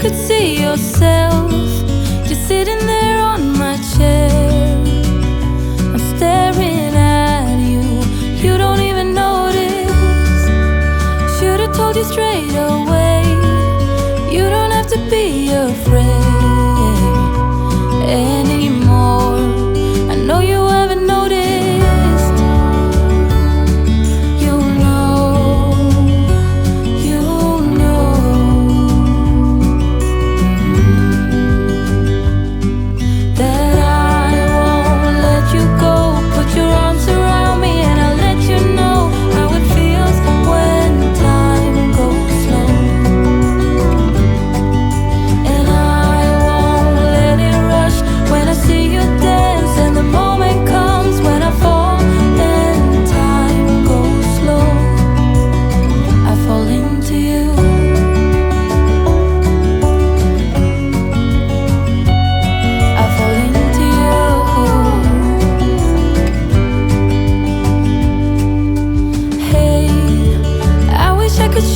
could see yourself just sitting there on my chair. I'm staring at you, you don't even notice. Should've told you straight away, you don't have to be afraid anymore. I know you haven't noticed.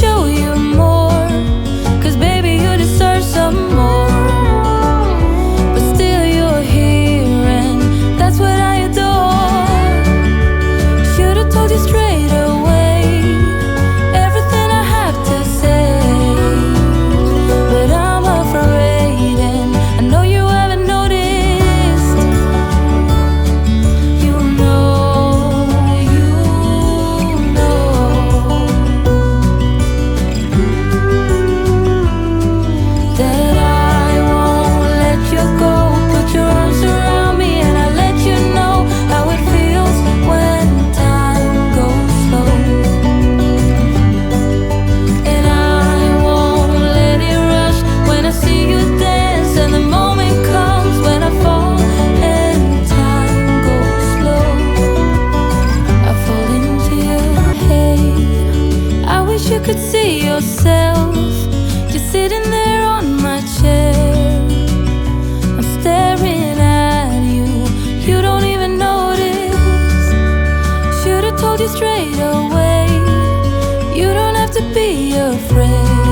Show you more, 'cause baby you deserve some more. But still you're here and that's what I adore. Should've told you straight away everything I have to say, but I'm afraid and I know you haven't noticed. You know that I won't let you go. Put your arms around me and I'll let you know how it feels when time goes slow. And I won't let it rush when I see you dance, and the moment comes when I fall and time goes slow. I fall into you. Hey, I wish you could see yourself just sitting there on my chair. I'm staring at you, you don't even notice. Should've told you straight away, you don't have to be afraid